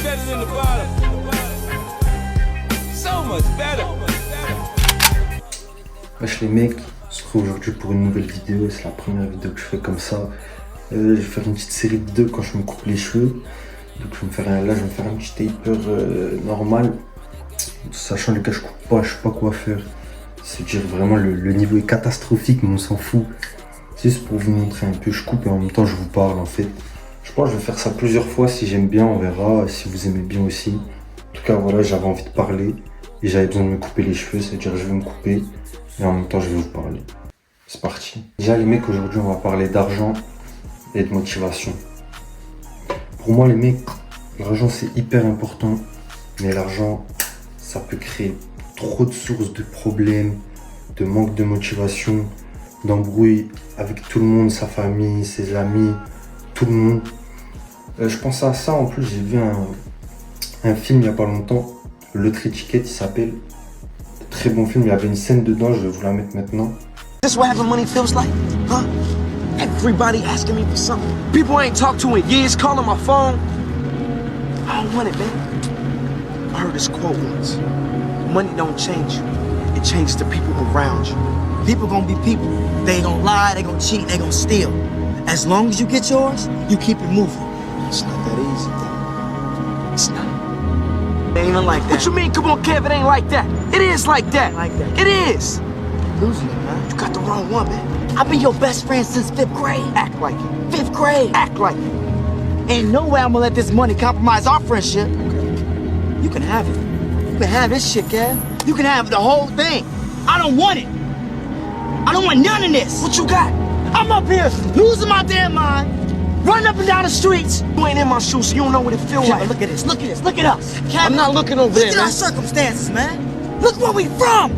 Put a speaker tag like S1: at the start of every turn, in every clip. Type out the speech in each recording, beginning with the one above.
S1: better than the bottom. So much better.
S2: Wesh les mecs, on se retrouve aujourd'hui pour une nouvelle vidéo. C'est la première vidéo que je fais comme ça. Je vais faire une petite série de vidéos quand je me coupe les cheveux. Donc je vais me faire un petit taper normal. Sachant les gars, je coupe pas, je sais pas quoi faire. C'est dire vraiment le niveau est catastrophique, mais on s'en fout. C'est juste pour vous montrer un peu, je coupe et en même temps je vous parle en fait. Je pense que je vais faire ça plusieurs fois, si j'aime bien on verra, si vous aimez bien aussi. En tout cas voilà, j'avais envie de parler et j'avais besoin de me couper les cheveux, c'est-à-dire je vais me couper et en même temps je vais vous parler. C'est parti. Déjà les mecs, aujourd'hui on va parler d'argent et de motivation. Pour moi les mecs, l'argent c'est hyper important, mais l'argent ça peut créer trop de sources de problèmes, de manque de motivation, d'embrouilles avec tout le monde, sa famille, ses amis, tout le monde. Je pensais à ça, en plus j'ai vu un film il n'y a pas longtemps, Lottery Ticket il s'appelle. Très bon film, il y avait une scène dedans, je vais vous la mettre maintenant.
S3: This what having money feels like, huh? Everybody asking me for something. People I ain't talked to in years, calling my phone. I don't want it, man. I heard this quote once. Money don't change you. It changes the people around you. People gonna be people. They gonna lie, they gonna cheat, they gonna steal. As long as you get yours, you keep it moving. It's not that easy, though. It's not. It ain't even like that. What you mean, come on, Kev, it ain't like that. It is like that. Like that. It is. You're losing it, man. You got the wrong one, man. I've been your best friend since 5th grade. Act like it. 5th grade. Act like it. Ain't no way I'm gonna let this money compromise our friendship. Okay. You can have it. You can have this shit, Kev. You can have the whole thing. I don't want it. I don't want none of this. What you got? I'm up here losing my damn mind, running up and down the streets. You ain't in my shoes, so you don't know what it feels like. Look at this, look at this, look at us. Kevin, I'm not looking over there, man. Look at our circumstances, man. Look where we from.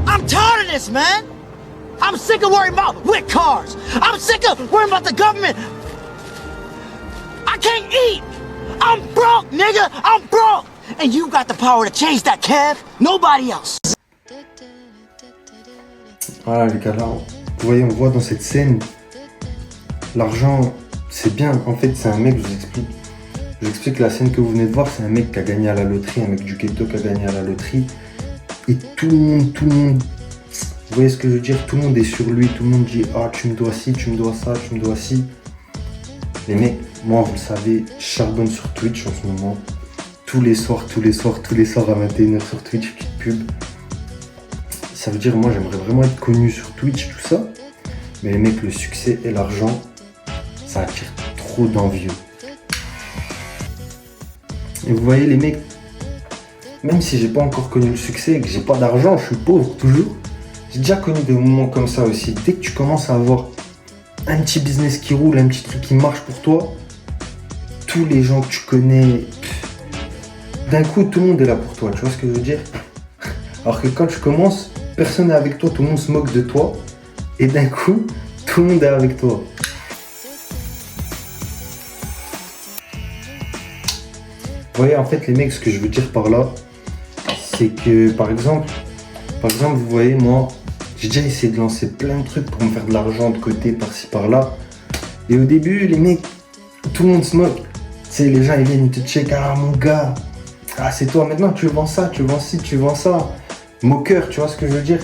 S3: I'm tired of this, man. I'm sick of worrying about wet cars. I'm sick of worrying about the government. I can't eat. I'm broke, nigga. I'm broke. And you got the power to change that, Kev. Nobody else.
S2: Voilà les gars, là, vous voyez, on voit dans cette scène, l'argent, c'est bien. En fait, c'est un mec, je vous explique la scène que vous venez de voir, c'est un mec qui a gagné à la loterie, un mec du ghetto qui a gagné à la loterie. Et tout le monde, vous voyez ce que je veux dire, tout le monde est sur lui, tout le monde dit, ah, tu me dois ci, tu me dois ça, tu me dois ci. Les mecs, moi, vous le savez, je charbonne sur Twitch en ce moment. Tous les soirs à 21h sur Twitch, petite pub. Ça veut dire, moi, j'aimerais vraiment être connu sur Twitch, tout ça. Mais les mecs, le succès et l'argent, ça attire trop d'envieux. Et vous voyez, les mecs, même si j'ai pas encore connu le succès et que j'ai pas d'argent, je suis pauvre toujours. J'ai déjà connu des moments comme ça aussi. Dès que tu commences à avoir un petit business qui roule, un petit truc qui marche pour toi, tous les gens que tu connais, d'un coup, tout le monde est là pour toi. Tu vois ce que je veux dire? Alors que quand tu commences, personne n'est avec toi, tout le monde se moque de toi. Et d'un coup, tout le monde est avec toi. Vous voyez, en fait, les mecs, ce que je veux dire par là, c'est que, par exemple, vous voyez, moi, j'ai déjà essayé de lancer plein de trucs pour me faire de l'argent de côté, par-ci, par-là. Et au début, les mecs, tout le monde se moque. Tu sais, les gens, ils viennent te check, ah, mon gars, ah, c'est toi, maintenant, tu vends ça, tu vends ci, tu vends ça. Moqueur, tu vois ce que je veux dire?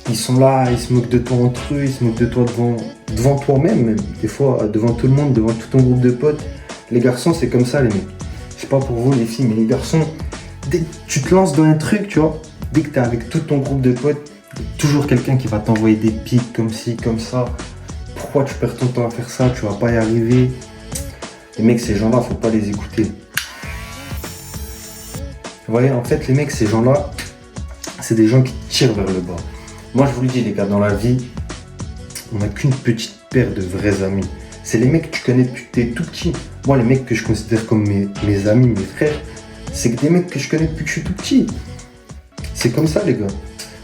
S2: Ils sont là, ils se moquent de toi entre eux, ils se moquent de toi devant toi-même, même. Des fois, devant tout le monde, devant tout ton groupe de potes. Les garçons, c'est comme ça, les mecs. Je sais pas pour vous, les filles, mais les garçons, dès que tu te lances dans un truc, tu vois, dès que t'es avec tout ton groupe de potes, toujours quelqu'un qui va t'envoyer des pics comme ci, comme ça. Pourquoi tu perds ton temps à faire ça? Tu vas pas y arriver. Les mecs, ces gens-là, faut pas les écouter. Vous voyez, en fait, les mecs, ces gens-là, c'est des gens qui tirent vers le bas. Moi, je vous le dis, les gars, dans la vie, on n'a qu'une petite paire de vrais amis. C'est les mecs que tu connais depuis que t'es tout petit. Moi, les mecs que je considère comme mes amis, mes frères, c'est que des mecs que je connais depuis que je suis tout petit. C'est comme ça, les gars.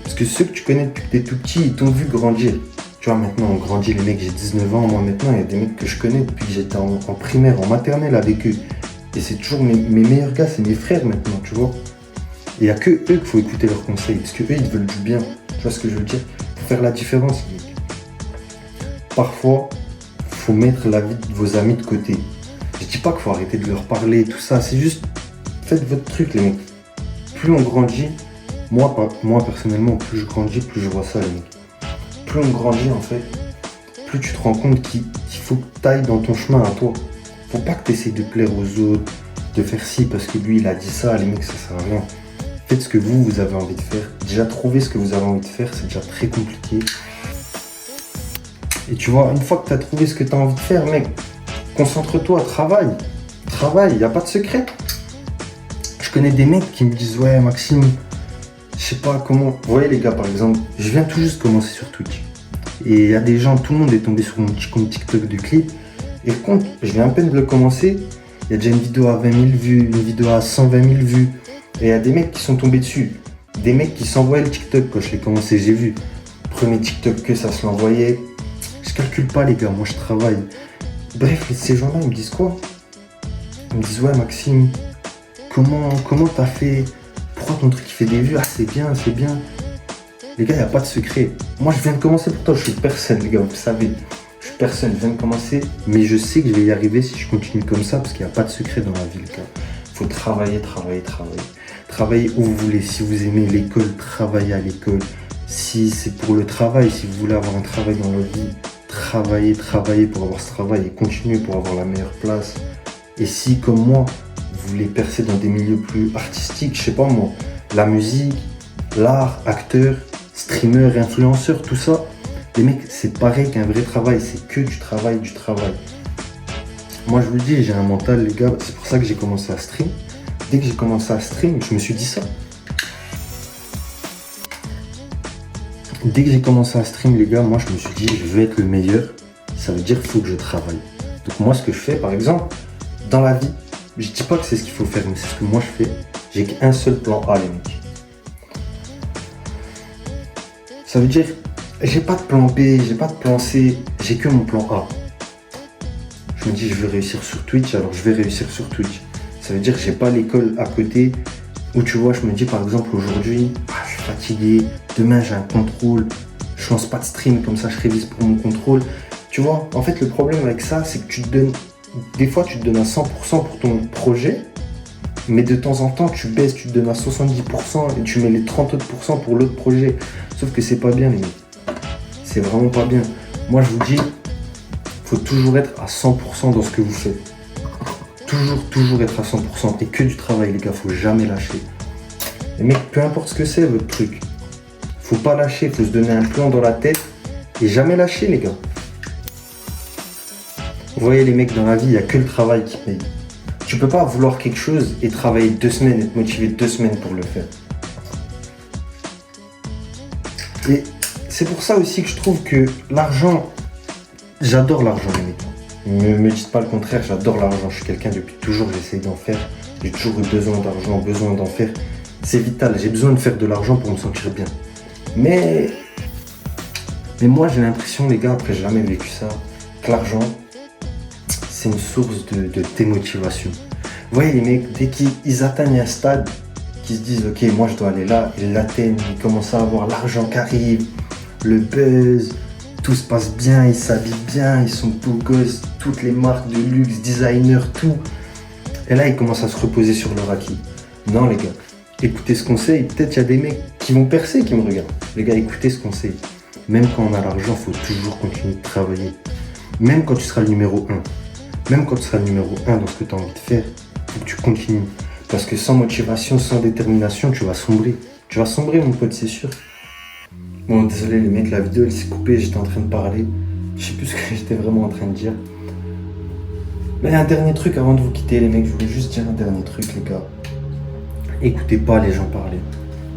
S2: Parce que ceux que tu connais depuis que t'es tout petit, ils t'ont vu grandir. Tu vois, maintenant, on grandit, les mecs, j'ai 19 ans. Moi, maintenant, il y a des mecs que je connais depuis que j'étais en primaire, en maternelle avec eux. Et c'est toujours mes meilleurs gars, c'est mes frères maintenant, tu vois. Et il n'y a que eux qu'il faut écouter leurs conseils, parce que eux, ils veulent du bien. Tu vois ce que je veux dire? Pour faire la différence, mec. Parfois, il faut mettre la vie de vos amis de côté. Je dis pas qu'il faut arrêter de leur parler, tout ça. C'est juste, faites votre truc, les mecs. Plus on grandit, moi personnellement, plus je grandis, plus je vois ça, les mecs. Plus on grandit, en fait, plus tu te rends compte qu'il faut que tu ailles dans ton chemin à toi. Faut pas que tu essaies de plaire aux autres, de faire ci parce que lui, il a dit ça, les mecs, ça sert à rien. Faites ce que vous avez envie de faire. Déjà, trouver ce que vous avez envie de faire, c'est déjà très compliqué. Et tu vois, une fois que tu as trouvé ce que tu as envie de faire, mec, concentre-toi, travaille. Travaille, il n'y a pas de secret. Je connais des mecs qui me disent, ouais, Maxime, je sais pas comment. Vous voyez, les gars, par exemple, je viens tout juste commencer sur Twitch. Et il y a des gens, tout le monde est tombé sur mon petit compte TikTok de clip. Et compte, je viens à peine de le commencer. Il y a déjà une vidéo à 20 000 vues, une vidéo à 120 000 vues. Et il y a des mecs qui sont tombés dessus. Des mecs qui s'envoyaient le TikTok quand je l'ai commencé, j'ai vu. Premier TikTok que ça se l'envoyait. Je calcule pas, les gars, moi je travaille. Bref, ces gens-là, ils me disent quoi? Ils me disent, ouais, Maxime, comment t'as fait? Pourquoi ton truc il fait des vues? Ah, c'est bien, c'est bien. Les gars, il n'y a pas de secret. Moi, je viens de commencer, pourtant, je suis personne, les gars, vous savez. Je suis personne, je viens de commencer. Mais je sais que je vais y arriver si je continue comme ça, parce qu'il n'y a pas de secret dans la vie, les gars. Il faut travailler. Travaillez où vous voulez. Si vous aimez l'école, travaillez à l'école. Si c'est pour le travail, si vous voulez avoir un travail dans votre vie, travaillez pour avoir ce travail et continuez pour avoir la meilleure place. Et si, comme moi, vous voulez percer dans des milieux plus artistiques, je sais pas moi, la musique, l'art, acteur, streamer, influenceur, tout ça, les mecs, c'est pareil qu'un vrai travail, c'est que du travail. Moi, je vous le dis, j'ai un mental, les gars, c'est pour ça que j'ai commencé à stream. Dès que j'ai commencé à stream, je me suis dit ça. Dès que j'ai commencé à stream, les gars, moi, je me suis dit, je veux être le meilleur. Ça veut dire qu'il faut que je travaille. Donc moi, ce que je fais, par exemple, dans la vie, je dis pas que c'est ce qu'il faut faire, mais c'est ce que moi je fais. J'ai qu'un seul plan A, les mecs. Ça veut dire, j'ai pas de plan B, j'ai pas de plan C, j'ai que mon plan A. Je me dis, je veux réussir sur Twitch, alors je vais réussir sur Twitch. Ça veut dire que j'ai pas l'école à côté où tu vois, je me dis par exemple aujourd'hui, je suis fatigué, demain j'ai un contrôle, je lance pas de stream, comme ça je révise pour mon contrôle. Tu vois, en fait le problème avec ça, c'est que des fois tu te donnes à 100% pour ton projet, mais de temps en temps tu baisses, tu te donnes à 70% et tu mets les 30 autres pourcents pour l'autre projet. Sauf que c'est pas bien, les mecs. C'est vraiment pas bien. Moi je vous dis, faut toujours être à 100% dans ce que vous faites. Toujours être à 100% et que du travail, les gars, faut jamais lâcher. Les mecs, peu importe ce que c'est votre truc, faut pas lâcher, faut se donner un plan dans la tête et jamais lâcher, les gars. Vous voyez, les mecs, dans la vie, il n'y a que le travail qui paye. Tu peux pas vouloir quelque chose et travailler 2 semaines et te motiver 2 semaines pour le faire. Et c'est pour ça aussi que je trouve que l'argent, j'adore l'argent, les mecs. Ne me dites pas le contraire, j'adore l'argent. Je suis quelqu'un depuis toujours, j'essaie d'en faire. J'ai toujours eu besoin d'argent, besoin d'en faire. C'est vital, j'ai besoin de faire de l'argent pour me sentir bien. Mais moi, j'ai l'impression, les gars, après j'ai jamais vécu ça, que l'argent, c'est une source de démotivation. Vous voyez, les mecs, dès qu'ils atteignent un stade, qu'ils se disent, ok, moi je dois aller là, ils l'atteignent, ils commencent à avoir l'argent qui arrive, le buzz, tout se passe bien, ils s'habillent bien, ils sont beaux gosses, toutes les marques de luxe, designers, tout. Et là, ils commencent à se reposer sur leur acquis. Non, les gars, écoutez ce conseil. Peut-être qu'il y a des mecs qui vont percer, qui me regardent. Les gars, écoutez ce conseil. Même quand on a l'argent, il faut toujours continuer de travailler. Même quand tu seras le numéro 1. Même quand tu seras le numéro 1 dans ce que tu as envie de faire, il faut que tu continues. Parce que sans motivation, sans détermination, tu vas sombrer. Tu vas sombrer, mon pote, c'est sûr. Bon, désolé les mecs, la vidéo elle s'est coupée, j'étais en train de parler. Je sais plus ce que j'étais vraiment en train de dire. Mais un dernier truc avant de vous quitter, les mecs, je voulais juste dire un dernier truc, les gars. Écoutez pas les gens parler.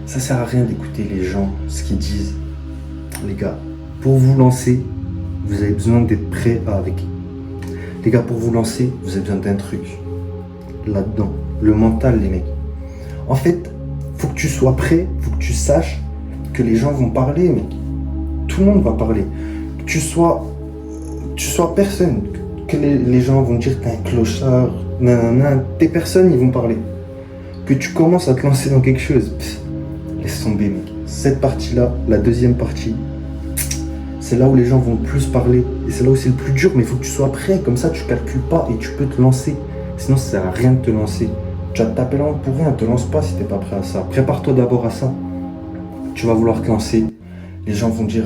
S2: Ça sert à rien d'écouter les gens, ce qu'ils disent. Les gars, pour vous lancer, vous avez besoin d'être prêt avec. Les gars, pour vous lancer, vous avez besoin d'un truc. Là-dedans, le mental, les mecs. En fait, faut que tu sois prêt, faut que tu saches que les gens vont parler, mec. Tout le monde va parler. Que tu sois personne. Que les gens vont dire que t'es un clochard, nanana. T'es personne, ils vont parler. Que tu commences à te lancer dans quelque chose, laisse tomber, mec. Cette partie-là, la deuxième partie, c'est là où les gens vont le plus parler. Et c'est là où c'est le plus dur, mais il faut que tu sois prêt. Comme ça, tu calcules pas et tu peux te lancer. Sinon, ça sert à rien de te lancer. Tu vas te taper la honte pour rien. Te lance pas si t'es pas prêt à ça. Prépare-toi d'abord à ça. Tu vas vouloir te lancer. Les gens vont dire,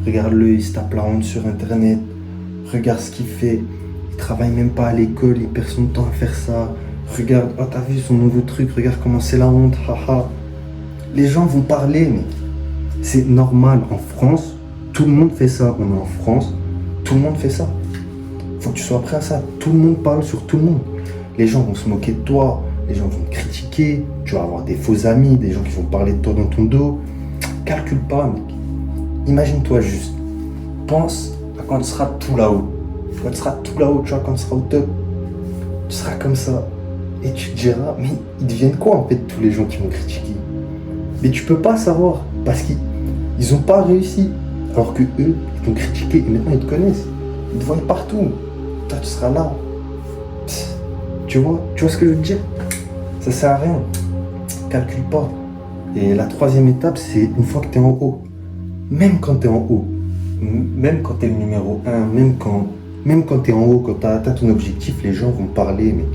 S2: regarde-le, il se tape la honte sur Internet. Regarde ce qu'il fait. Il travaille même pas à l'école, il perd son temps à faire ça. Regarde, oh t'as vu son nouveau truc, regarde comment c'est la honte, haha. Les gens vont parler, mais c'est normal. En France, tout le monde fait ça. On est en France, tout le monde fait ça. Faut que tu sois prêt à ça. Tout le monde parle sur tout le monde. Les gens vont se moquer de toi, les gens vont te critiquer, tu vas avoir des faux amis, des gens qui vont parler de toi dans ton dos. Calcule pas, mec. Imagine-toi juste. Pense à quand tu seras tout là-haut. Quand tu seras tout là-haut, tu vois, quand tu seras au top, tu seras comme ça. Et tu te diras, mais ils deviennent quoi en fait tous les gens qui m'ont critiqué? Mais tu peux pas savoir, parce qu'ils ont pas réussi. Alors que eux, ils t'ont critiqué et maintenant ils te connaissent. Ils te voient partout. Toi, tu seras là. Tu vois ce que je veux te dire? Ça sert à rien. Calcule pas. Et la troisième étape, c'est une fois que tu es en haut. Même quand tu es en haut, même quand tu es le numéro 1, même quand tu es en haut, quand tu as atteint ton objectif, les gens vont parler, mec.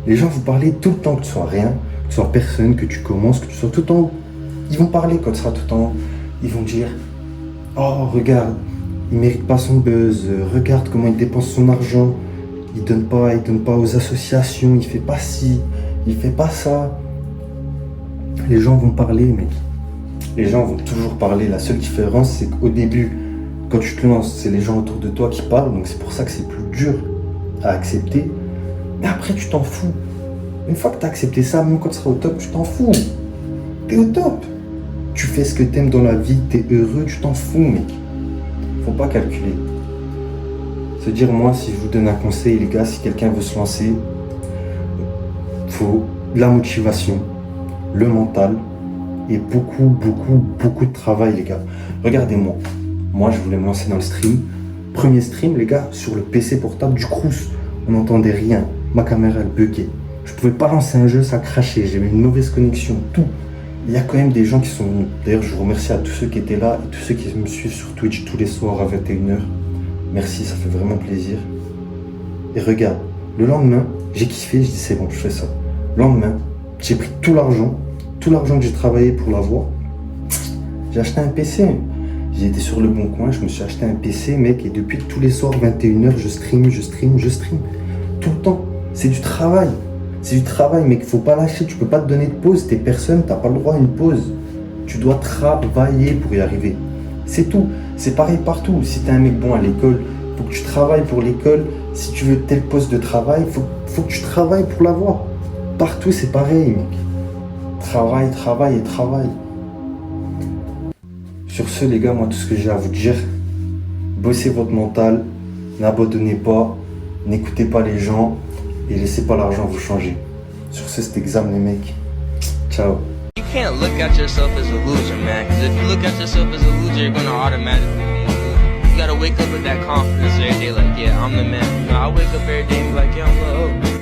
S2: Les gens vont parler tout le temps, que tu sois rien, que tu sois personne, que tu commences, que tu sois tout en haut. Ils vont parler quand tu seras tout en haut. Ils vont dire, oh regarde, il mérite pas son buzz, regarde comment il dépense son argent, il donne pas aux associations, il fait pas ci, il fait pas ça. Les gens vont parler, mec. Les gens vont toujours parler. La seule différence, c'est qu'au début, quand tu te lances, c'est les gens autour de toi qui parlent, donc c'est pour ça que c'est plus dur à accepter. Mais après, tu t'en fous. Une fois que tu as accepté ça, même quand tu seras au top, tu t'en fous. T'es au top. Tu fais ce que t'aimes dans la vie, t'es heureux, tu t'en fous, mec. Faut pas calculer. Se dire, moi, si je vous donne un conseil, les gars, si quelqu'un veut se lancer, faut de la motivation, le mental et beaucoup de travail, les gars. Regardez-moi. Moi, je voulais me lancer dans le stream. Premier stream, les gars, sur le PC portable du Crous. On n'entendait rien. Ma caméra, elle buguait. Je pouvais pas lancer un jeu, ça crachait. J'avais une mauvaise connexion, tout. Il y a quand même des gens qui sont venus. D'ailleurs, je vous remercie à tous ceux qui étaient là et tous ceux qui me suivent sur Twitch tous les soirs à 21h. Merci, ça fait vraiment plaisir. Et regarde, le lendemain, j'ai kiffé, je dis c'est bon, je fais ça. Le lendemain, j'ai pris tout l'argent que j'ai travaillé pour l'avoir. J'ai acheté un PC. J'ai été sur le bon coin, je me suis acheté un PC, mec, et depuis tous les soirs, 21h, je stream. Tout le temps. C'est du travail. C'est du travail, mec, faut pas lâcher, tu peux pas te donner de pause, t'es personne, t'as pas le droit à une pause. Tu dois travailler pour y arriver. C'est tout. C'est pareil partout. Si t'es un mec bon à l'école, faut que tu travailles pour l'école. Si tu veux tel poste de travail, faut que tu travailles pour l'avoir. Partout, c'est pareil, mec. Travail. Sur ce, les gars, moi, tout ce que j'ai à vous dire, bossez votre mental, n'abandonnez pas, n'écoutez pas les gens et laissez pas l'argent vous changer. Sur ce, cet examen, les mecs. Ciao.
S1: You can't look at yourself as a loser, man, because if you look at yourself as a loser, you're gonna automatically be a loser. You gotta wake up with that confidence every day, like, yeah, I'm the man. You know, I wake up every day and be like, yeah, I'm the